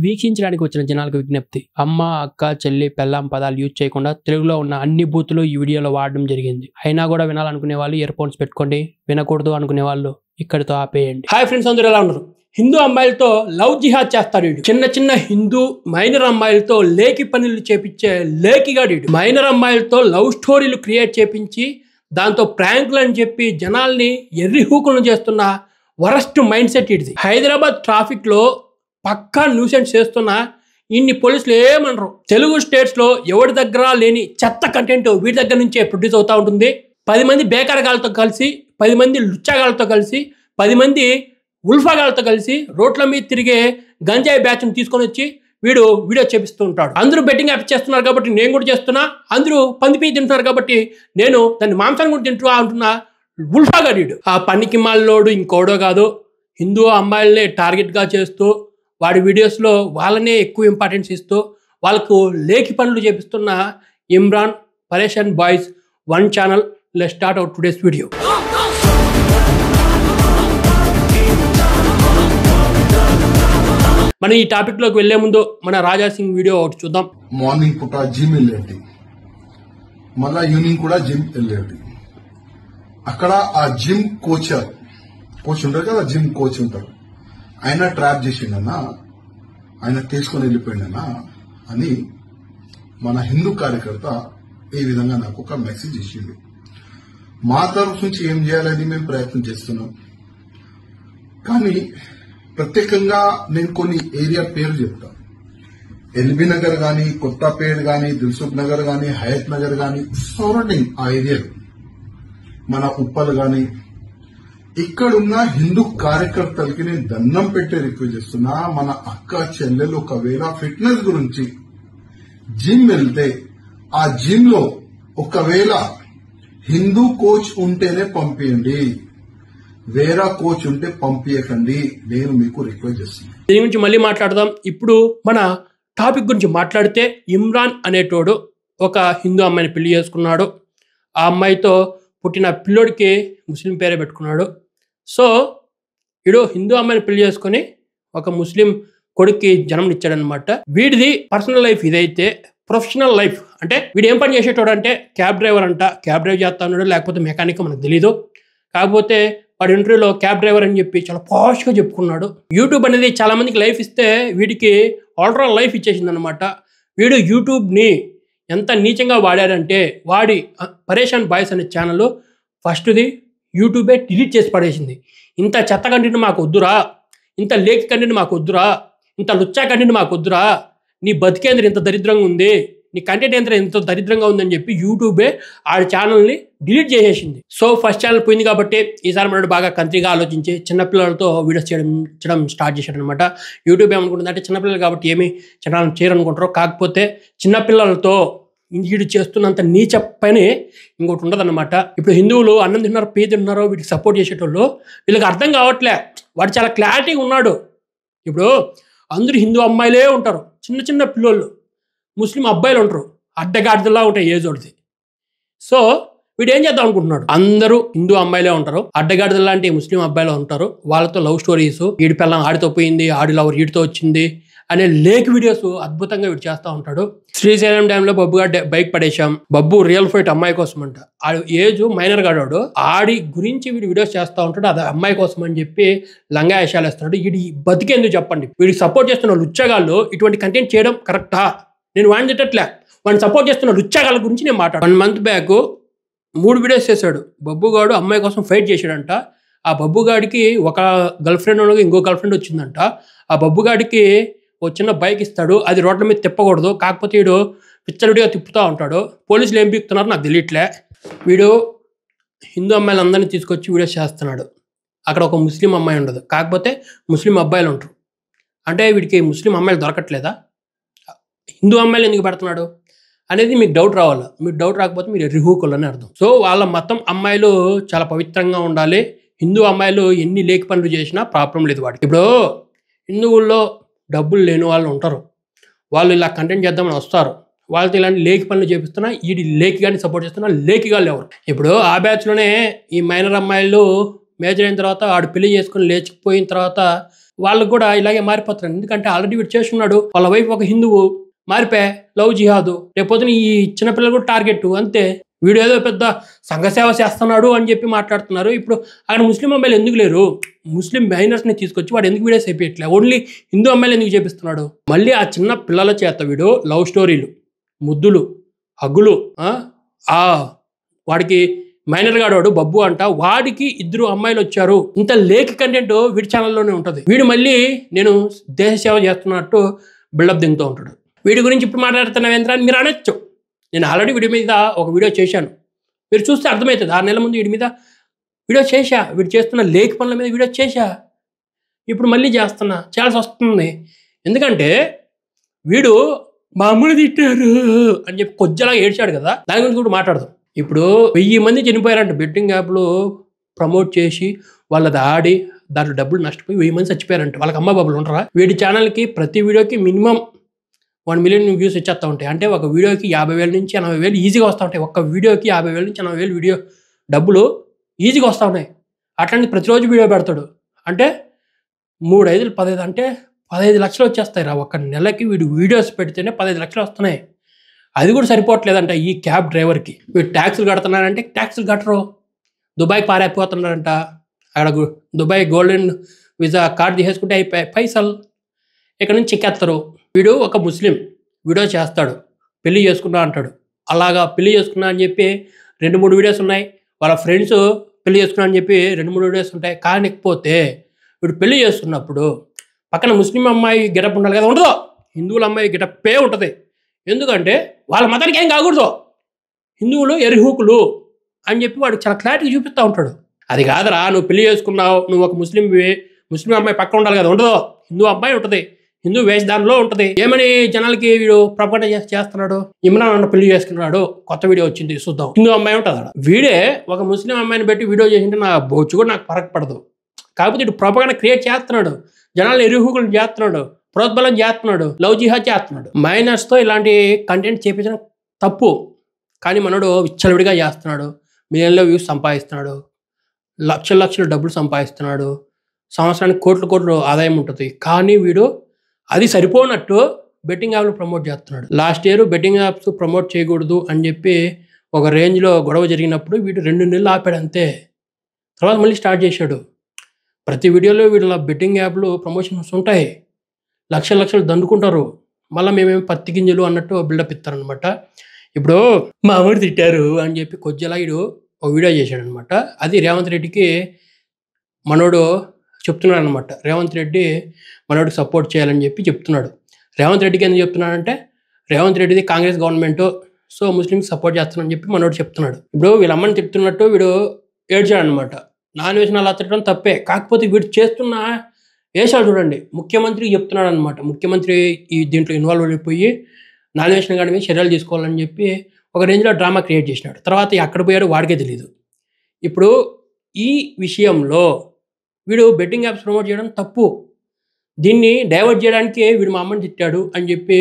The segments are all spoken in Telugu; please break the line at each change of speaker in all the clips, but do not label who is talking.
వీక్షించడానికి వచ్చిన జనాలకు విజ్ఞప్తి. అమ్మ, అక్క, చెల్లి, పెళ్ళాం పదాలు యూజ్ చేయకుండా తెలుగులో ఉన్న అన్ని బూతులు ఈ వీడియోలో వాడడం జరిగింది. అయినా కూడా వినాలనుకునే వాళ్ళు ఇయర్ ఫోన్స్ పెట్టుకోండి, వినకూడదు అనుకునే వాళ్ళు ఇక్కడితో ఆపేయండి. హాయ్ ఫ్రెండ్స్, అందరూ ఎలా ఉన్నారు? హిందూ అమ్మాయిలతో లవ్ జిహాద్ చేస్తాడు వీడు. చిన్న చిన్న హిందూ మైనర్ అమ్మాయిలతో లేకి పనులు చేపించే లేకిగాడు వీడు. మైనర్ అమ్మాయిలతో లవ్ స్టోరీలు క్రియేట్ చేపించి దాంతో ప్రాంకులు అని చెప్పి జనాల్ని ఎర్రి హూకులను చేస్తున్న వరస్ట్ మైండ్ సెట్ ఇది. హైదరాబాద్ ట్రాఫిక్ లో పక్కా న్యూసెన్స్ చేస్తున్న ఇన్ని పోలీసులు ఏమనరు. తెలుగు స్టేట్స్ లో ఎవరి దగ్గర లేని చెత్త కంటెంట్ వీడి దగ్గర నుంచే ప్రొడ్యూస్ అవుతా ఉంటుంది. 10 మంది బేకారగాళ్ళతో కలిసి, 10 మంది లుచ్చాగాళ్ళతో కలిసి, 10 మంది ఉల్ఫాగాళ్ళతో కలిసి రోడ్ల మీద తిరిగే గంజాయి బ్యాచ్ని తీసుకొని వచ్చి వీడు వీడియో చేపిస్తూ ఉంటాడు. అందరూ బెట్టింగ్ యాప్ చేస్తున్నారు కాబట్టి నేను కూడా చేస్తున్నా, అందరూ పందిపీ తింటున్నారు కాబట్టి నేను దాన్ని మాంసాన్ని కూడా తింటున్నా అంటున్నా ఉల్ఫాగా వీడు. ఆ పనికి మాల్లోడు ఇంకోడో కాదు, హిందూ అమ్మాయిలనే టార్గెట్గా చేస్తూ వాడి వీడియోస్లో వాళ్ళనే ఎక్కువ ఇంపార్టెన్స్ ఇస్తూ వాళ్ళకు లేఖి పనులు చేపిస్తున్న Imran Pareshan boys 1 channel. Let's start our today's video. మన ఈ టాపిక్ లోకి వెళ్లే ముందు మన రాజా సింగ్ వీడియో ఒకటి చూద్దాం.
మార్నింగ్ పూట జిమ్ వెళ్ళేది, మళ్ళా ఈవినింగ్ కూడా జిమ్ వెళ్ళేది. అక్కడ ఆ జిమ్ కోచ్ ఉంటారు కదా, జిమ్ కోచ్ ఉంటారు, ఆయన ట్రాప్ చేసిండన్నా, ఆయన తీసుకొని వెళ్ళిపోయిండన్నా అని మన హిందూ కార్యకర్త ఈ విధంగా నాకు ఒక మెసేజ్ ఇచ్చిండు. మా తరఫు నుంచి ఏం చేయాలని మేము ప్రయత్నం చేస్తున్నాం. కానీ ప్రత్యేకంగా నేను కొన్ని ఏరియా పేర్లు చెప్తాను. ఎల్బీ నగర్ గానీ, కొత్తపేట గానీ, దిల్సుఖ్ నగర్ గానీ, హయత్ నగర్ గానీ, సరౌండింగ్ ఆ ఏరియాలు, మన ఉప్పల్ గానీ, ఇక్కడున్న హిందూ కార్యకర్తలకి నేను దండం పెట్టి రిక్వెస్ట్ చేస్తున్నా. మన అక్క చెల్లెలు ఒకవేళ ఫిట్నెస్ గురించి జిమ్ వెళ్తే ఆ జిమ్ లో ఒకవేళ హిందూ కోచ్ ఉంటేనే పంపించండి, వేరే కోచ్ ఉంటే పంపించకండి, నేను మీకు రిక్వెస్ట్ చేస్తున్నాను.
దీని గురించి మళ్ళీ మాట్లాడదాం. ఇప్పుడు మన టాపిక్ గురించి మాట్లాడితే, ఇమ్రాన్ అనేటోడు ఒక హిందూ అమ్మాయిని పెళ్లి చేసుకున్నాడు. ఆ అమ్మాయితో పుట్టిన పిల్లోడికి ముస్లిం పేరే పెట్టుకున్నాడు. సో వీడు హిందూ అమ్మాయిని పెళ్లి చేసుకుని ఒక ముస్లిం కొడుక్కి జన్మనిచ్చాడనమాట. వీడిది పర్సనల్ లైఫ్ ఇదైతే, ప్రొఫెషనల్ లైఫ్ అంటే వీడు ఏం పని చేసేటోడు అంటే క్యాబ్ డ్రైవర్ అంట. క్యాబ్ డ్రైవ్ చేస్తా ఉన్నాడు, లేకపోతే మెకానిక్ మనకు తెలీదు. కాకపోతే వాడి ఇంటర్వ్యూలో క్యాబ్ డ్రైవర్ అని చెప్పి చాలా పాష్గా చెప్పుకున్నాడు. యూట్యూబ్ అనేది చాలా మందికి లైఫ్ ఇస్తే వీడికి ఆల్రౌండ్ లైఫ్ ఇచ్చేసింది అనమాట. వీడు యూట్యూబ్ని ఎంత నీచంగా వాడాడంటే, వాడి పరేషన్ బాయ్స్ అనే ఛానల్ ఫస్ట్ది యూట్యూబే డిలీట్ చేసి పడేసింది. ఇంత చెత్త కంటెంట్ మాకు వద్దురా, ఇంత లేక్ కంటెంట్ మాకు వద్దురా, ఇంత లుచ్చా కంటెంట్ మాకు వద్దురా, నీ బతికేంద్ర ఇంత దరిద్రంగా ఉంది, నీ కంటెంట్ ఏంద్ర ఎంత దరిద్రంగా ఉందని చెప్పి యూట్యూబే ఆడి ఛానల్ని డిలీట్ చేసేసింది. సో ఫస్ట్ ఛానల్ పోయింది కాబట్టి ఈసారి మనోడు బాగా కంత్రిగా ఆలోచించి చిన్నపిల్లలతో వీడియోస్ చేయడం స్టార్ట్ చేశాడు అనమాట. యూట్యూబ్ ఏమనుకుంటుంది అంటే చిన్నపిల్లలు కాబట్టి ఏమి ఛానల్ చేయరనుకుంటారు. కాకపోతే చిన్నపిల్లలతో వీడు చేస్తున్నంత నీచ పని ఇంకోటి ఉండదన్నమాట. ఇప్పుడు హిందువులు అన్నం తిన్నారో పీ తిన్నారో వీటికి సపోర్ట్ చేసేటోళ్ళు వీళ్ళకి అర్థం కావట్లే. వాడు చాలా క్లారిటీగా ఉన్నాడు. ఇప్పుడు అందరూ హిందూ అమ్మాయిలే ఉంటారు, చిన్న చిన్న పిల్లోళ్ళు ముస్లిం అబ్బాయిలు ఉంటారు, అడ్డగాడిదలా ఉంటాయి ఏజ్ ఒకటి. సో వీడు ఏం చేద్దాం అనుకుంటున్నాడు, అందరూ హిందూ అమ్మాయిలే ఉంటారు, అడ్డగాడిద లాంటి ముస్లిం అబ్బాయిలు ఉంటారు, వాళ్ళతో లవ్ స్టోరీస్, వీడి పిల్లం ఆడితో పోయింది, ఆడి లవర్ వీడితో వచ్చింది అనే లేక్ వీడియోస్ అద్భుతంగా వీడు చేస్తూ ఉంటాడు. శ్రీశైలం డ్యామ్ లో బబ్బుగా బైక్ పడేశాం, బబ్బు రియల్ ఫైట్ అమ్మాయి కోసం అంట. ఆడు ఏజ్ మైనర్ గాడు, ఆడి గురించి వీడు వీడియోస్ చేస్తూ ఉంటాడు, అది అమ్మాయి కోసం అని చెప్పి లంగా వేషాలు వేస్తున్నాడు. వీడి బతికేందుకు చెప్పండి. వీడికి సపోర్ట్ చేస్తున్న లుచ్చగాళ్ళు ఇటువంటి కంటెంట్ చేయడం కరెక్టా? నేను వాడిని తిట్టట్లే, వాడిని సపోర్ట్ చేస్తున్న లుచ్చగాళ్ళ గురించి నేను మాట్లాడు. 1 month బ్యాక్ 3 వీడియోస్ చేశాడు. బబ్బుగాడు అమ్మాయి కోసం ఫైట్ చేశాడంట. ఆ బబ్బుగాడికి ఒక గర్ల్ ఫ్రెండ్ ఉండగా ఇంకో గర్ల్ ఫ్రెండ్ వచ్చిందంట. ఆ బబ్బుగాడికి ఒక చిన్న బైక్ ఇస్తాడు, అది రోడ్ల మీద తిప్పకూడదు, కాకపోతే వీడు పిచ్చలుడిగా తిప్పుతూ ఉంటాడు. పోలీసులు ఏం పీకుతున్నారో నాకు తెలియట్లే. వీడు హిందూ అమ్మాయిలందరినీ తీసుకొచ్చి వీడియోస్ చేస్తున్నాడు. అక్కడ ఒక ముస్లిం అమ్మాయి ఉండదు, కాకపోతే ముస్లిం అబ్బాయిలు ఉంటారు. అంటే వీడికి ముస్లిం అమ్మాయిలు దొరకట్లేదా? హిందూ అమ్మాయిలు ఎందుకు పెడుతున్నాడు అనేది మీకు డౌట్ రావాలా. మీకు డౌట్ రాకపోతే మీరు రిహూకులని అర్థం. సో వాళ్ళ మతం అమ్మాయిలు చాలా పవిత్రంగా ఉండాలి, హిందూ అమ్మాయిలు ఎన్ని లేకి పనులు చేసినా ప్రాబ్లం లేదు వాడికి. ఇప్పుడు హిందువుల్లో డబ్బులు లేని వాళ్ళు ఉంటారు, వాళ్ళు ఇలా కంటెంట్ చేద్దామని వస్తారు, వాళ్ళతో ఇలాంటి లేకి పనులు చేపిస్తున్నా ఈ లేకి కానీ సపోర్ట్ చేస్తున్నా లేకిగాళ్ళు ఎవరు. ఇప్పుడు ఆ బ్యాచ్లోనే ఈ మైనర్ అమ్మాయిలు మేజర్ అయిన తర్వాత ఆడు పెళ్లి చేసుకుని లేచిపోయిన తర్వాత వాళ్ళకు కూడా ఇలాగే మారిపోతున్నారు. ఎందుకంటే ఆల్రెడీ వీడు చేస్తున్నాడు, వాళ్ళ వైఫ్ ఒక హిందువు, మారిపోయా లవ్ జిహాదు, రేపొద్దున ఈ చిన్నపిల్లలు కూడా టార్గెట్ అంతే. వీడు ఏదో పెద్ద సంఘసేవ చేస్తున్నాడు అని చెప్పి మాట్లాడుతున్నారు. ఇప్పుడు అక్కడ ముస్లిం అమ్మాయిలు ఎందుకు లేరు? ముస్లిం మైనర్స్ని తీసుకొచ్చి వాడు ఎందుకు వీడియోస్ అయిపోయట్లే, ఓన్లీ హిందూ అమ్మాయిలు ఎందుకు చేపిస్తున్నాడు? మళ్ళీ ఆ చిన్న పిల్లల చేత వీడు లవ్ స్టోరీలు, ముద్దులు, హగ్గులు, వాడికి మైనర్ గాడు బబ్బు అంట, వాడికి 2 అమ్మాయిలు వచ్చారు. ఇంత లేక్ కంటెంట్ వీడి ఛానల్లోనే ఉంటుంది. వీడు మళ్ళీ నేను దేశ సేవ చేస్తున్నట్టు బిల్డప్ దిగుతూ ఉంటాడు. వీడి గురించి ఇప్పుడు మాట్లాడుతున్నావేంద్ర అని మీరు అనొచ్చు. నేను ఆల్రెడీ వీడి మీద ఒక వీడియో చేశాను, మీరు చూస్తే అర్థమవుతుంది. 6 నెలల ముందు వీడి మీద వీడియో చేశా, వీడు చేస్తున్న లేక్ పనుల మీద వీడియో చేశా. ఇప్పుడు మళ్ళీ చేయాల్సి వస్తుంది. ఎందుకంటే వీడు మా అమ్మని తిట్టారు అని చెప్పి కొద్దిలా ఏడ్చాడు కదా, దాని గురించి కూడా మాట్లాడదాం. ఇప్పుడు 1000 మంది చనిపోయారంట బెట్టింగ్ యాప్లు ప్రమోట్ చేసి వాళ్ళది ఆడి దాంట్లో డబ్బులు నష్టపోయి 1000 మంది చచ్చిపోయారంట. వాళ్ళకి అమ్మ బాబులు ఉంటారా? వీడి ఛానల్కి ప్రతి వీడియోకి మినిమం 1 మిలియన్ వ్యూస్ వచ్చేస్తూ ఉంటాయి. అంటే ఒక వీడియోకి 50,000 నుంచి 80,000 ఈజీగా వస్తూ ఉంటాయి. ఒక్క వీడియోకి 50,000 నుంచి 80,000 వీడియో డబ్బులు ఈజీగా వస్తూ ఉన్నాయి. అట్లాంటి ప్రతిరోజు వీడియో పెడతాడు అంటే 3, 5, 15 అంటే 15 లక్షలు వచ్చేస్తాయి రా. ఒక్క నెలకి వీడు వీడియోస్ పెడితేనే 15 లక్షలు వస్తున్నాయి. అది కూడా సరిపోవట్లేదంట ఈ క్యాబ్ డ్రైవర్కి. వీడు ట్యాక్సులు కడుతున్నారంటే ట్యాక్సులు కట్టరు, దుబాయ్కి పారైపోతున్నారంట. అక్కడ దుబాయ్ గోల్డెన్ వీసా కార్డు తీసేసుకుంటే అయిపోయి పైసలు ఇక్కడ నుంచి చెక్కేస్తారు. వీడు ఒక ముస్లిం వీడియో చేస్తాడు, పెళ్లి చేసుకున్నా అంటాడు. అలాగా పెళ్లి చేసుకున్నా అని చెప్పి 2-3 వీడియోస్ ఉన్నాయి. వాళ్ళ ఫ్రెండ్స్ పెళ్లి చేసుకున్నా అని చెప్పి 2-3 వీడియోస్ ఉంటాయి. కానికపోతే వీడు పెళ్లి చేసుకున్నప్పుడు పక్కన ముస్లిం అమ్మాయి గెటప్ ఉండాలి కదా, ఉండదు. హిందువుల అమ్మాయి గెటప్పే ఉంటుంది. ఎందుకంటే వాళ్ళ మతానికి ఏం కాకూడదు, హిందువులు ఎరిహూకులు అని చెప్పి వాడు చాలా క్లారిటీ చూపిస్తూ ఉంటాడు. అది కాదురా, నువ్వు పెళ్లి చేసుకున్నావు, నువ్వు ఒక ముస్లిం అమ్మాయి పక్కన ఉండాలి కదా, ఉండదు. హిందూ అమ్మాయి ఉంటుంది, హిందూ వేషధానంలో ఉంటుంది. ఏమని జనాలకి వీడు ప్రపంచ చేస్తున్నాడు? ఇమ్రాన్ అన్న పెళ్లి చేసుకున్నాడు, కొత్త వీడియో వచ్చింది చూద్దాం, హిందూ అమ్మాయి ఉంటుంది. వీడే ఒక ముస్లిం అమ్మాయిని పెట్టి వీడియో చేసింటే నా బొచ్చు కూడా నాకు ఫరక్ పడదు. కాకపోతే ఇటు ప్రపంచ క్రియేట్ చేస్తున్నాడు, జనాలు ఎరుహుకులు చేస్తున్నాడు, ప్రోద్బలం చేస్తున్నాడు, లవ్ జిహాద్ చేస్తున్నాడు. మైనర్స్తో ఇలాంటి కంటెంట్ చేపించడం తప్పు. కానీ మనోడు విచ్చలవిడిగా చేస్తున్నాడు, మిలియన్లో వ్యూస్ సంపాదిస్తున్నాడు, లక్షల డబ్బులు సంపాదిస్తున్నాడు, సంవత్సరానికి కోట్లు ఆదాయం ఉంటుంది. కానీ వీడు అది సరిపోనట్టు బెట్టింగ్ యాప్లు ప్రమోట్ చేస్తున్నాడు. Last year betting apps promote చేయకూడదు అని చెప్పి ఒక రేంజ్లో గొడవ జరిగినప్పుడు వీడు 2 నెలలు ఆపాడు అంతే. తర్వాత మళ్ళీ స్టార్ట్ చేశాడు. ప్రతి వీడియోలో వీళ్ళ బెట్టింగ్ యాప్లు ప్రమోషన్స్ ఉంటాయి, లక్షలు దండుకుంటారు. మళ్ళీ మేమేమి పత్తి గింజలు అన్నట్టు బిల్డప్ ఇస్తారనమాట. ఇప్పుడు మా అమ్మడు తిట్టారు అని చెప్పి కొద్దిలా వీడు ఒక వీడియో చేశాడు అనమాట. అది రేవంత్ రెడ్డికి మనోడు చెప్తున్నాడు అనమాట. రేవంత్ రెడ్డి మనోడికి సపోర్ట్ చేయాలని చెప్పి చెప్తున్నాడు. రేవంత్ రెడ్డికి ఎందుకు చెప్తున్నాడంటే రేవంత్ రెడ్డిది కాంగ్రెస్ గవర్నమెంట్, సో ముస్లింకి సపోర్ట్ చేస్తానని చెప్పి మనోడు చెప్తున్నాడు. ఇప్పుడు వీళ్ళ అమ్మని తిడుతున్నట్టు వీడు ఏడ్చాడు అనమాట. నాన్ వెజ్ అలా తిట్టడం తప్పే. కాకపోతే వీడు చేస్తున్న వేషాలు చూడండి. ముఖ్యమంత్రికి చెప్తున్నాడు అనమాట. ముఖ్యమంత్రి ఈ దీంట్లో ఇన్వాల్వ్ అయిపోయి నాన్ వెజ్ గాడి మీద చర్యలు తీసుకోవాలని చెప్పి ఒక రేంజ్లో డ్రామా క్రియేట్ చేసినాడు. తర్వాత ఎక్కడ పోయాడో వాడికే తెలియదు. ఇప్పుడు ఈ విషయంలో వీడు బెట్టింగ్ యాప్స్ ప్రమోట్ చేయడం తప్పు. దీన్ని డైవర్ట్ చేయడానికి వీడు మా అమ్మని తిట్టాడు అని చెప్పి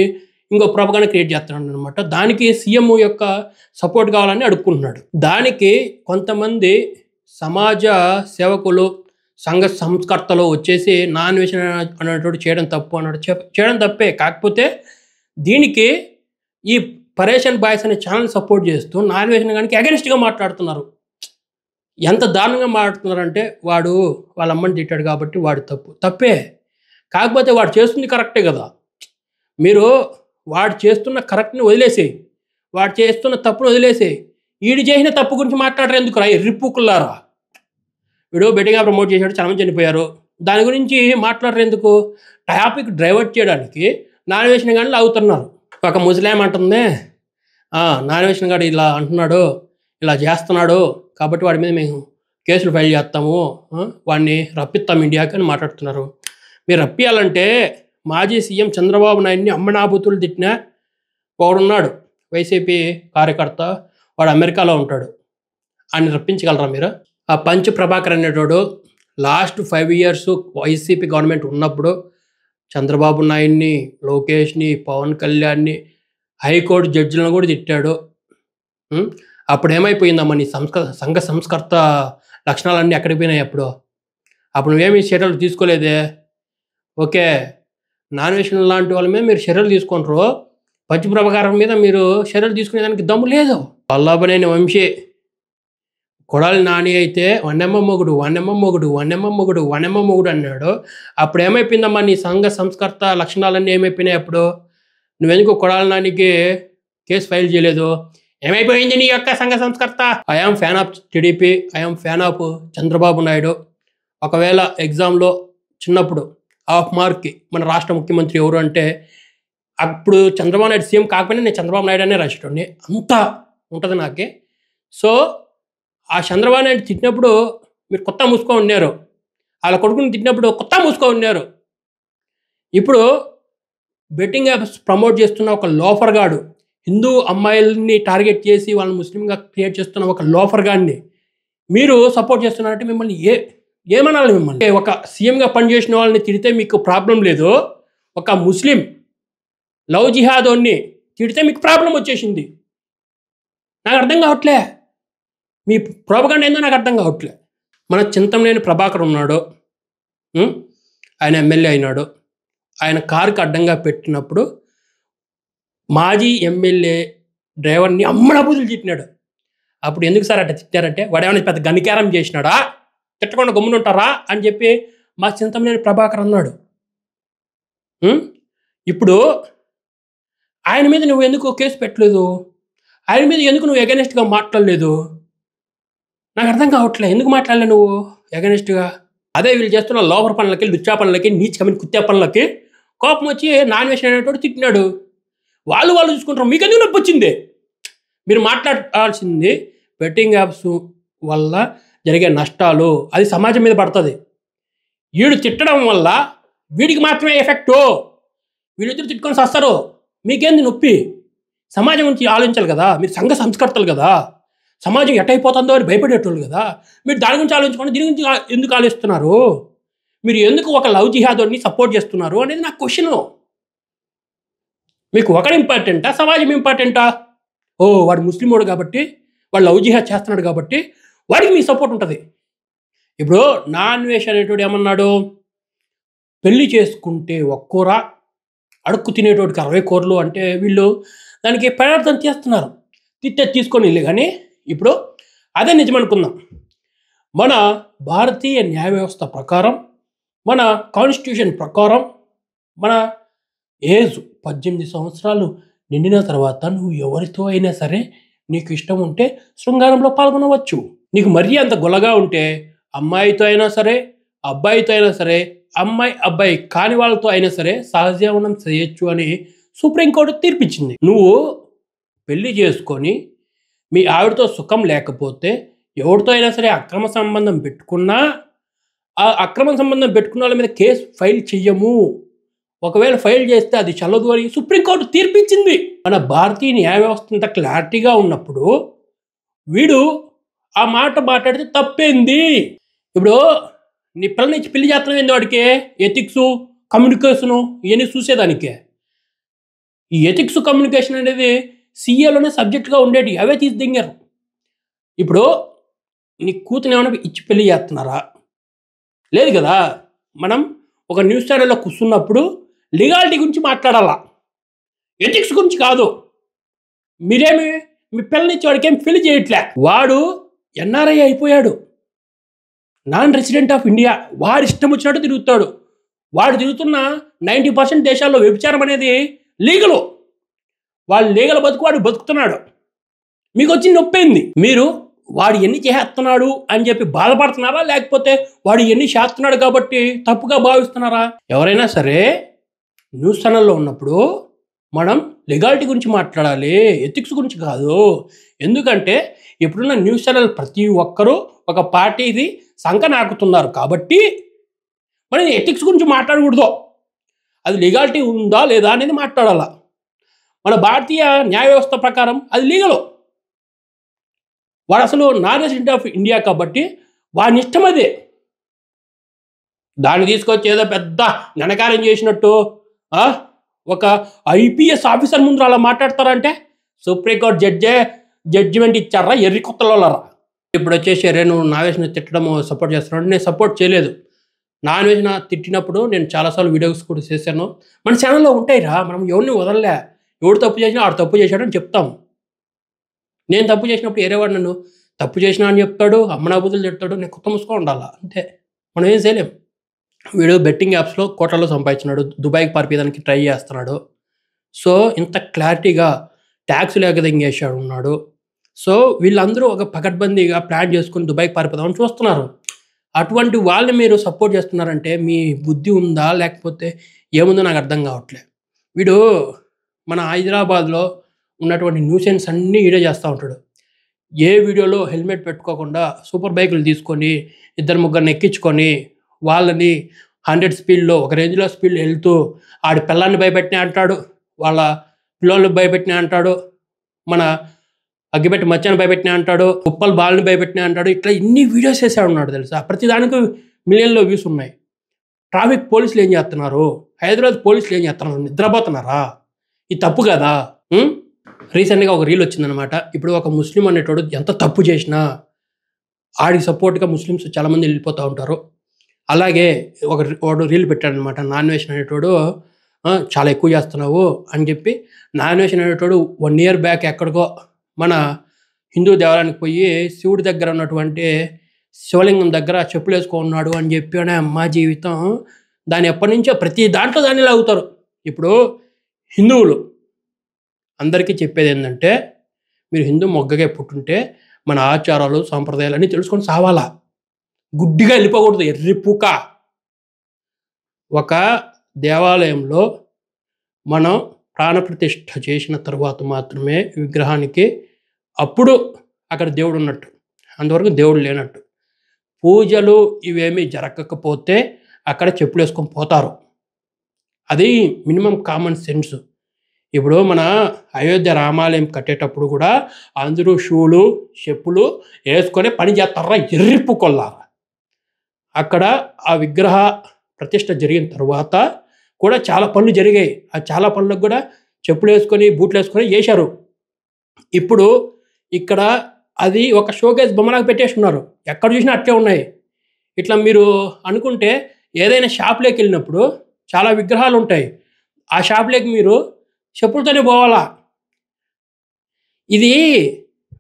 ఇంకో ప్రొపగండా క్రియేట్ చేస్తున్నాడు అనమాట. దానికి సీఎం యొక్క సపోర్ట్ కావాలని అడుక్కుంటున్నాడు. దానికి కొంతమంది సమాజ సేవకులు, సంఘ సంస్కర్తలు వచ్చేసి నాన్ వెజ్ అనేటువంటి చేయడం తప్పు అన్నాడు. చేయడం తప్పే. కాకపోతే దీనికి ఈ పరేషన్ బాయ్స్ అనే ఛానల్ సపోర్ట్ చేస్తూ నాన్ వెజ్ కానీ అగెనిస్ట్గా మాట్లాడుతున్నారు. ఎంత దారుణంగా మాట్లాడుతున్నారంటే వాడు వాళ్ళ అమ్మని తిట్టాడు కాబట్టి వాడు తప్పే. కాకపోతే వాడు చేస్తుంది కరెక్టే కదా. మీరు వాడు చేస్తున్న కరెక్ట్ని వదిలేసేయి, వాడు చేస్తున్న తప్పును వదిలేసేయి. వీడు చేసిన తప్పు గురించి మాట్లాడరు ఎందుకు రా రిప్పుకుల్లారా? వీడు బెట్టింగ్గా ప్రమోట్ చేశాడు, చాలా మంది చనిపోయారు, దాని గురించి మాట్లాడరు ఎందుకు? టాపిక్ డైవర్ట్ చేయడానికి నాన్ వెజ్ కానీ లాగుతున్నారు. ఒక ముస్లిం అంటుంది నాన్ వెజ్ గాడు ఇలా అంటున్నాడు, ఇలా చేస్తున్నాడు కాబట్టి వాడి మీద మేము కేసులు ఫైల్ చేస్తాము, వాడిని రప్పిస్తాం ఇండియాకి అని మాట్లాడుతున్నారు. మీరు రప్పియాలంటే మాజీ సీఎం చంద్రబాబు నాయుడిని అమ్మనాబూతులు తిట్టిన వాడున్నాడు, వైసీపీ కార్యకర్త, వాడు అమెరికాలో ఉంటాడు, ఆయన రప్పించగలరా మీరు? ఆ పంచ్ ప్రభాకర్ అనేటోడు లాస్ట్ 5 years వైసీపీ గవర్నమెంట్ ఉన్నప్పుడు చంద్రబాబు నాయుడిని, లోకేష్ని, పవన్ కళ్యాణ్ని, హైకోర్టు జడ్జిలను కూడా తిట్టాడు. అప్పుడు ఏమైపోయిందమ్మా నీ సంఘ సంస్కర్త లక్షణాలన్నీ ఎక్కడికి పోయినాయి? అప్పుడు నువ్వేమీ చర్యలు తీసుకోలేదే. ఓకే. నాన్ వెజ్ లాంటి వాళ్ళ మీద మీరు చర్యలు తీసుకుంటారు. పచ్చి ప్రభాకరం మీద మీరు చర్యలు తీసుకునేదానికి దమ్ము లేదు. వల్లభనేని వంశీ, కొడాలి నాని అయితే వన్నెమ్మ మొగుడు అన్నాడు. అప్పుడు ఏమైపోయిందమ్మా నీ సంఘ సంస్కర్త లక్షణాలన్నీ ఏమైపోయినాయి అప్పుడు? నువ్వెందుకు కొడాలి నానికి కేసు ఫైల్ చేయలేదు? ఏమైపోయింది నీ యొక్క సంఘ సంస్కర్త? I am fan of TDP, I am fan of Chandrababu Naidu. ఒకవేళ ఎగ్జామ్లో చిన్నప్పుడు హాఫ్ మార్క్కి మన రాష్ట్ర ముఖ్యమంత్రి ఎవరు అంటే అప్పుడు చంద్రబాబు నాయుడు సీఎం కాకపోయినా నేను చంద్రబాబు నాయుడు అనే రాసేటోడిని. అంతా ఉంటుంది నాకే. సో ఆ చంద్రబాబు నాయుడు తిట్టినప్పుడు మీరు కొత్త మూసుకొని ఉన్నారు, వాళ్ళ కొడుకుని తిట్టినప్పుడు కొత్త మూసుకొని ఉన్నారు. ఇప్పుడు బెట్టింగ్ యాప్స్ ప్రమోట్ చేస్తున్న ఒక లోఫర్ గాడు, హిందూ అమ్మాయిల్ని టార్గెట్ చేసి వాళ్ళని ముస్లింగా క్రియేట్ చేస్తున్న ఒక లోఫర్ గాడిని మీరు సపోర్ట్ చేస్తున్నారంటే మిమ్మల్ని ఏమనాలి? మిమ్మల్ని ఒక సీఎంగా పనిచేసిన వాళ్ళని తిడితే మీకు ప్రాబ్లం లేదు, ఒక ముస్లిం లవ్ జిహాదోన్ని తిడితే మీకు ప్రాబ్లం వచ్చేసింది. నాకు అర్థం కావట్లే, మీ ప్రోపగండా ఏందో నాకు అర్థం కావట్లే. మన చింతమనేని ప్రభాకర్ ఉన్నాడు, ఆయన ఎమ్మెల్యే అయినాడు. ఆయన కారుకి అడ్డంగా పెట్టినప్పుడు మాజీ ఎమ్మెల్యే డ్రైవర్ని అమ్మడ బూతులు తిట్టినాడు. అప్పుడు ఎందుకు సార్ అట్లా తిట్టారంటే వాడు ఏమైనా పెద్ద గనికారం చేసినాడా, తిట్టకుండా గమ్మునుంటారా అని చెప్పి మా చింతమనేని ప్రభాకర్ అన్నాడు. ఇప్పుడు ఆయన మీద నువ్వు ఎందుకు కేసు పెట్టలేదు? ఆయన మీద ఎందుకు నువ్వు ఎగనెస్ట్గా మాట్లాడలేదు? నాకు అర్థం కావట్లే, ఎందుకు మాట్లాడలే నువ్వు ఎగనెస్ట్గా? అదే వీళ్ళు చేస్తున్న లోపర్ పనులకి, లుచ్చా పనులకి, నీచ్ కమిన కుత్తే పనులకి కోపం వచ్చి నాన్ వెజ్ అనేటోడు తిట్టినాడు. వాళ్ళు చూసుకుంటారు, మీకు ఎందుకు నొప్పి వచ్చింది? మీరు మాట్లాడాల్సింది బెట్టింగ్ యాప్స్ వల్ల జరిగే నష్టాలు, అది సమాజం మీద పడుతుంది. వీడు తిట్టడం వల్ల వీడికి మాత్రమే ఎఫెక్టు. వీళ్ళిద్దరు తిట్టుకొని వస్తారు, మీకేంది నొప్పి? సమాజం గురించి ఆలోచించాలి కదా, మీరు సంఘ సంస్కర్తలు కదా, సమాజం ఎట్టయిపోతుందో అని భయపడేటోళ్ళు కదా. మీరు దాని గురించి ఆలోచించుకోండి, దీని గురించి ఎందుకు ఆలోచిస్తున్నారు? మీరు ఎందుకు ఒక లవ్ జిహాదోని సపోర్ట్ చేస్తున్నారు అనేది నా క్వశ్చను. మీకు ఒకడు ఇంపార్టెంటా, సమాజం ఇంపార్టెంటా? ఓ వాడు ముస్లిమోడు కాబట్టి, వాడు లవ్ జిహాద్ చేస్తున్నాడు కాబట్టి వాడికి మీ సపోర్ట్ ఉంటుంది. ఇప్పుడు నాన్ వెజ్ అనేటోడు ఏమన్నాడు, పెళ్లి చేసుకుంటే ఒక్కోర అడుక్కు తినేటోడికి 60 కోర్లు అంటే వీళ్ళు దానికి పదార్థం చేస్తున్నారు, తీసుకొని వెళ్ళి. కానీ ఇప్పుడు అదే నిజమనుకుందాం. మన భారతీయ న్యాయ వ్యవస్థ ప్రకారం, మన కాన్స్టిట్యూషన్ ప్రకారం, మన ఏజ్ 18 సంవత్సరాలు నిండిన తర్వాత నువ్వు ఎవరితో అయినా సరే నీకు ఇష్టం ఉంటే శృంగారంలో పాల్గొనవచ్చు. నీకు మరీ అంత గొల్లగా ఉంటే అమ్మాయితో అయినా సరే, అబ్బాయితో అయినా సరే, అబ్బాయి కాని వాళ్ళతో అయినా సరే సహజీవనం చేయొచ్చు అని సుప్రీంకోర్టు తీర్పిచ్చింది. నువ్వు పెళ్లి చేసుకొని మీ ఆవిడతో సుఖం లేకపోతే ఎవరితో అయినా సరే అక్రమ సంబంధం పెట్టుకున్నా, ఆ అక్రమ సంబంధం పెట్టుకున్న వాళ్ళ మీద కేసు ఫైల్ చెయ్యము. ఒకవేళ ఫైల్ చేస్తే అది చల్లదు అని సుప్రీంకోర్టు తీర్పిచ్చింది. మన భారతీయ న్యాయ వ్యవస్థ ఇంత క్లారిటీగా ఉన్నప్పుడు వీడు ఆ మాట మాట్లాడితే తప్పేంది? ఇప్పుడు నీ పిల్లని ఇచ్చి పెళ్లి చేస్తున్నావు ఏంది? వాడికి ఎథిక్స్, కమ్యూనికేషను ఇవన్నీ చూసేదానికే. ఈ ఎథిక్స్, కమ్యూనికేషన్ అనేది సీఏలోనే సబ్జెక్టుగా ఉండేటి, అవే తీసి దింగారు. ఇప్పుడు నీ కూతురు ఏమైనా ఇచ్చి పెళ్లి చేస్తున్నారా? లేదు కదా. మనం ఒక న్యూస్ ఛానల్లో కూర్చున్నప్పుడు లీగాలిటీ గురించి మాట్లాడాలా, ఎథిక్స్ గురించి కాదు. మీరేమి మీ పిల్లనిచ్చి వాడికి ఏం పెళ్లి చేయట్లే. వాడు ఎన్ఆర్ఐ అయిపోయాడు, నాన్ రెసిడెంట్ ఆఫ్ ఇండియా. వాడు ఇష్టం వచ్చినట్టు తిరుగుతాడు. వాడు తిరుగుతున్న 90% దేశాల్లో వ్యభిచారం అనేది లీగలు. వాడు లీగల్ బతుకు, వాడు బతుకుతున్నాడు. మీకు వచ్చి నొప్పింది. మీరు వాడు ఎన్ని చేస్తున్నాడు అని చెప్పి బాధపడుతున్నారా, లేకపోతే వాడు ఎన్ని చేస్తున్నాడు కాబట్టి తప్పుగా భావిస్తున్నారా? ఎవరైనా సరే న్యూస్ ఛానల్లో ఉన్నప్పుడు మనం లీగాలిటీ గురించి మాట్లాడాలి, ఎథిక్స్ గురించి కాదు. ఎందుకంటే ఇప్పుడున్న న్యూస్ ఛానల్ ప్రతి ఒక్కరూ ఒక పార్టీది సంఖ నాకుతున్నారు కాబట్టి మనం ఎథిక్స్ గురించి మాట్లాడకూడదు. అది లీగాలిటీ ఉందా లేదా అనేది మాట్లాడాలా. మన భారతీయ న్యాయ వ్యవస్థ ప్రకారం అది లీగలు. వాడు అసలు నాన్ రెసిడెంట్ ఆఫ్ ఇండియా కాబట్టి వాడి ఇష్టం అదే. దాన్ని తీసుకొచ్చి ఏదో పెద్ద ఘనకార్యం చేసినట్టు ఒక ఐపీఎస్ ఆఫీసర్ ముందు అలా మాట్లాడతారంటే సుప్రీంకోర్టు జడ్జిమెంట్ ఇచ్చారా ఎర్రి కొత్తలోలరా. ఇప్పుడు వచ్చేసి నువ్వు నాగేష్ని తిట్టడం సపోర్ట్ చేస్తున్నాడు. నేను సపోర్ట్ చేయలేదు. నాన్ వెజ్ తిట్టినప్పుడు నేను చాలాసార్లు వీడియోస్ కూడా చేశాను. మన ఛానల్లో ఉంటాయిరా, మనం ఎవరిని వదలలే. ఎవడు తప్పు చేసినా ఆడు తప్పు చేశాడని చెప్తాం. నేను తప్పు చేసినప్పుడు వేరేవాడు నన్ను తప్పు చేసినా అని చెప్తాడు, అమ్మనాబుద్ధులు తిడతాడు, నేను కొత్త మూసుకొని ఉండాలా అంతే. మనం ఏం చేయలేం. వీడు బెట్టింగ్ యాప్స్లో కోట్లలో సంపాదించినాడు, దుబాయ్కి పారిపోయేదానికి ట్రై చేస్తున్నాడు. సో ఇంత క్లారిటీగా ట్యాక్స్లు ఎగదెంగేసాడు ఉన్నాడు. సో వీళ్ళందరూ ఒక పకడ్బందీగా ప్లాన్ చేసుకుని దుబాయ్కి పారిపోదామని చూస్తున్నారు. అటువంటి వాళ్ళని మీరు సపోర్ట్ చేస్తున్నారంటే మీ బుద్ధి ఉందా లేకపోతే ఏముందో నాకు అర్థం కావట్లేదు. వీడు మన హైదరాబాద్లో ఉన్నటువంటి న్యూసెన్స్ అన్నీ వీడియో చేస్తూ ఉంటాడు. ఏ వీడియోలో హెల్మెట్ పెట్టుకోకుండా సూపర్ బైకులు తీసుకొని ఇద్దరు ముగ్గురిని ఎక్కించుకొని వాళ్ళని 100 స్పీడ్లో ఒక రేంజ్లో స్పీడ్ వెళ్తూ ఆడి పిల్లల్ని భయపెట్టినా అంటాడు, వాళ్ళ పిల్లల్ని భయపెట్టినా అంటాడు, మన అగ్గిపెట్టి మచ్చని భయపెట్టినా అంటాడు, ఉప్పల బాల్ని భయపెట్టినా అంటాడు. ఇట్లా ఇన్ని వీడియోస్ చేసాడు ఉన్నాడు తెలుసా. ప్రతిదానికి మిలియన్లో వ్యూస్ ఉన్నాయి. ట్రాఫిక్ పోలీసులు ఏం చేస్తున్నారు, హైదరాబాద్ పోలీసులు ఏం చేస్తున్నారు, నిద్రపోతున్నారా? ఇది తప్పు కదా. రీసెంట్గా ఒక రీల్ వచ్చిందనమాట. ఇప్పుడు ఒక ముస్లిం అనేటోడు ఎంత తప్పు చేసినా ఆడికి సపోర్ట్గా ముస్లిమ్స్ చాలామంది వెళ్ళిపోతూ ఉంటారు. అలాగే వాడు రీల్ పెట్టాడనమాట. నాన్ వెజ్ అనేటోడు చాలా ఎక్కువ చేస్తున్నావు అని చెప్పి, నాన్ వెజ్ అనేటోడు 1 year బ్యాక్ ఎక్కడికో మన హిందూ దేవాలయానికి పోయి శివుడి దగ్గర ఉన్నటువంటి శివలింగం దగ్గర చెప్పులు వేసుకున్నాడు అని చెప్పి అమ్మ జీవితం. దాన్ని ఎప్పటి నుంచో ప్రతి దాంట్లో దాన్ని లాగుతారు. ఇప్పుడు హిందువులు అందరికీ చెప్పేది ఏంటంటే, మీరు హిందూ మొగ్గగా పుట్టుంటే మన ఆచారాలు సాంప్రదాయాలు అన్నీ తెలుసుకొని సావాలా, గుడ్డిగా వెళ్ళిపోకూడదు. ఎర్రిపుక. ఒక దేవాలయంలో మనం ప్రాణప్రతిష్ఠ చేసిన తర్వాత మాత్రమే విగ్రహానికి అప్పుడు అక్కడ దేవుడు ఉన్నట్టు, అంతవరకు దేవుడు లేనట్టు. పూజలు ఇవేమీ జరగకపోతే అక్కడ చెప్పులు వేసుకొని పోతారు. అది మినిమం కామన్ సెన్స్. ఇప్పుడు మన అయోధ్య రామాలయం కట్టేటప్పుడు కూడా అందరూ షూలు చెప్పులు వేసుకొని పని చేస్తారా, ఎర్రిపుకొల్లారా. అక్కడ ఆ విగ్రహ ప్రతిష్ఠ జరిగిన తర్వాత కూడా చాలా పనులు జరిగాయి. ఆ చాలా పనులకు కూడా చెప్పులు వేసుకొని బూట్లు వేసుకొని చేశారు. ఇప్పుడు ఇక్కడ అది ఒక షోకేస్ బొమ్మలాగా పెట్టేస్తున్నారు. ఎక్కడ చూసినా అట్లే ఉన్నాయి. ఇట్లా మీరు అనుకుంటే ఏదైనా షాప్లోకి వెళ్ళినప్పుడు చాలా విగ్రహాలు ఉంటాయి. ఆ షాప్లోకి మీరు చెప్పులతోనే పోవాలా. ఇది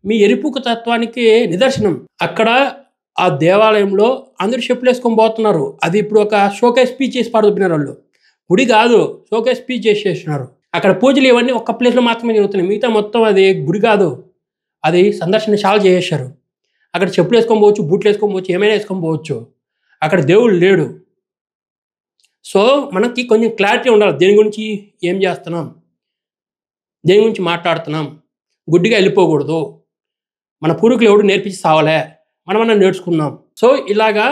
మీ ఎరిపుక తత్వానికి నిదర్శనం. అక్కడ ఆ దేవాలయంలో అందరూ చెప్పులు వేసుకొని పోతున్నారు. అది ఇప్పుడు ఒక షోకేస్ స్పీచ్ చేసి పాడుతున్నారు. వాళ్ళు గుడి కాదు, షోకేస్ స్పీచ్ చేసేస్తున్నారు. అక్కడ పూజలు ఇవన్నీ ఒక్క ప్లేస్లో మాత్రమే జరుగుతున్నాయి. మిగతా మొత్తం అది గుడి కాదు, అది సందర్శనశాల చేసేసారు. అక్కడ చెప్పులు వేసుకొని పోవచ్చు, బూట్లు వేసుకొని పోవచ్చు, ఏమైనా వేసుకొని పోవచ్చు. అక్కడ దేవుడు లేడు. సో మనకి కొంచెం క్లారిటీ ఉండాలి. దేని గురించి ఏం చేస్తున్నాం, దేని గురించి మాట్లాడుతున్నాం. గుడ్డిగా వెళ్ళిపోకూడదు. మన పూర్వీకులు ఎవడు నేర్పించి సావలే, మనమన్నా నేర్చుకున్నాం. సో ఇలాగా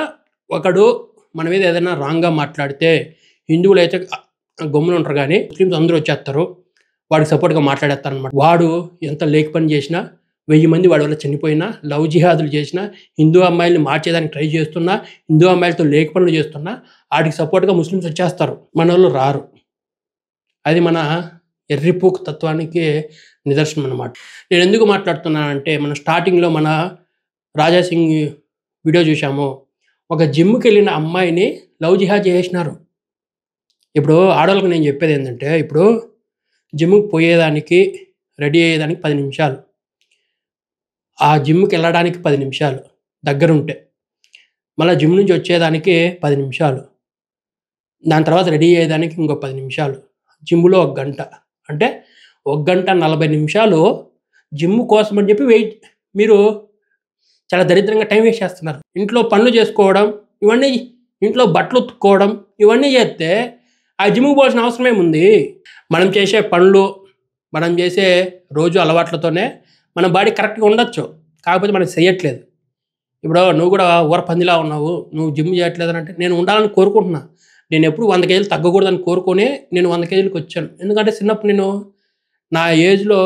ఒకడు మన మీద ఏదైనా రాంగ్గా మాట్లాడితే హిందువులు అయితే గమ్మున ఉంటారు, కానీ ముస్లిమ్స్ అందరూ వచ్చేస్తారు, వాడికి సపోర్ట్గా మాట్లాడేస్తారు అనమాట. వాడు ఎంత లేక పని చేసినా, 1000 మంది వాడి వల్ల చనిపోయినా, లవ్ జిహాదులు చేసినా, హిందూ అమ్మాయిల్ని మార్చేదానికి ట్రై చేస్తున్నా, హిందూ అమ్మాయిలతో లేక పనులు చేస్తున్నా వాడికి సపోర్ట్గా ముస్లిమ్స్ వచ్చేస్తారు, మన వాళ్ళు రారు. అది మన ఎర్రిపూక్ తత్వానికి నిదర్శనం అన్నమాట. నేను ఎందుకు మాట్లాడుతున్నానంటే, మనం స్టార్టింగ్లో మన రాజాసింగ్ వీడియో చూసాము. ఒక జిమ్కి వెళ్ళిన అమ్మాయిని లవ్ జిహాద్ చేసినారు. ఇప్పుడు ఆడవాళ్ళకి నేను చెప్పేది ఏంటంటే, ఇప్పుడు జిమ్కి పోయేదానికి రెడీ అయ్యేదానికి 10 నిమిషాలు, ఆ జిమ్కి వెళ్ళడానికి 10 నిమిషాలు దగ్గరుంటే, మళ్ళీ జిమ్ నుంచి వచ్చేదానికి 10 నిమిషాలు, దాని తర్వాత రెడీ అయ్యేదానికి ఇంకో 10 నిమిషాలు, జిమ్లో 1 గంట, అంటే 1 గంట 40 నిమిషాలు జిమ్ కోసం అని చెప్పి మీరు చాలా దరిద్రంగా టైం వేస్ట్ చేస్తున్నారు. ఇంట్లో పనులు చేసుకోవడం, ఇవన్నీ, ఇంట్లో బట్టలు ఉతుక్కోవడం, ఇవన్నీ చేస్తే ఆ జిమ్కి పోవాల్సిన అవసరం ఏముంది? మనం చేసే పనులు, మనం చేసే రోజు అలవాట్లతోనే మన బాడీ కరెక్ట్గా ఉండొచ్చు, కాకపోతే మనం చేయట్లేదు. ఇప్పుడు నువ్వు కూడా పందిలా ఉన్నావు, నువ్వు జిమ్ చేయట్లేదు అంటే, నేను ఉండాలని కోరుకుంటున్నా. నేను ఎప్పుడు 100 కేజీలు తగ్గకూడదని కోరుకొని నేను 100 కేజీలకు వచ్చాను. ఎందుకంటే చిన్నప్పుడు నేను నా ఏజ్లో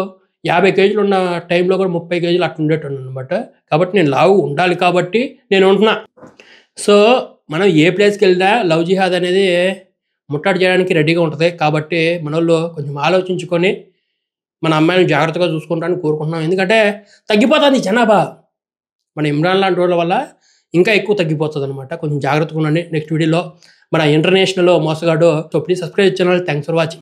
50 కేజీలు ఉన్న టైంలో కూడా 30 కేజీలు అట్లా ఉండేటోను అనమాట. కాబట్టి నేను లావు ఉండాలి కాబట్టి నేను ఉంటున్నా. సో మనం ఏ ప్లేస్కి వెళ్ళినా లవ్ జిహాద్ అనేది ముట్టడి చేయడానికి రెడీగా ఉంటుంది. కాబట్టి మన వాళ్ళు కొంచెం ఆలోచించుకొని మన అమ్మాయిని జాగ్రత్తగా చూసుకుంటానని కోరుకుంటున్నాం. ఎందుకంటే తగ్గిపోతుంది జనాభా. మన ఇమ్రాన్ లాంటి వాళ్ళ వల్ల ఇంకా ఎక్కువ తగ్గిపోతుంది అనమాట. కొంచెం జాగ్రత్తగా ఉండండి. నెక్స్ట్ వీడియోలో మన ఇంటర్నేషనల్ మోసగాడు. So please subscribe channel. Thanks for watching.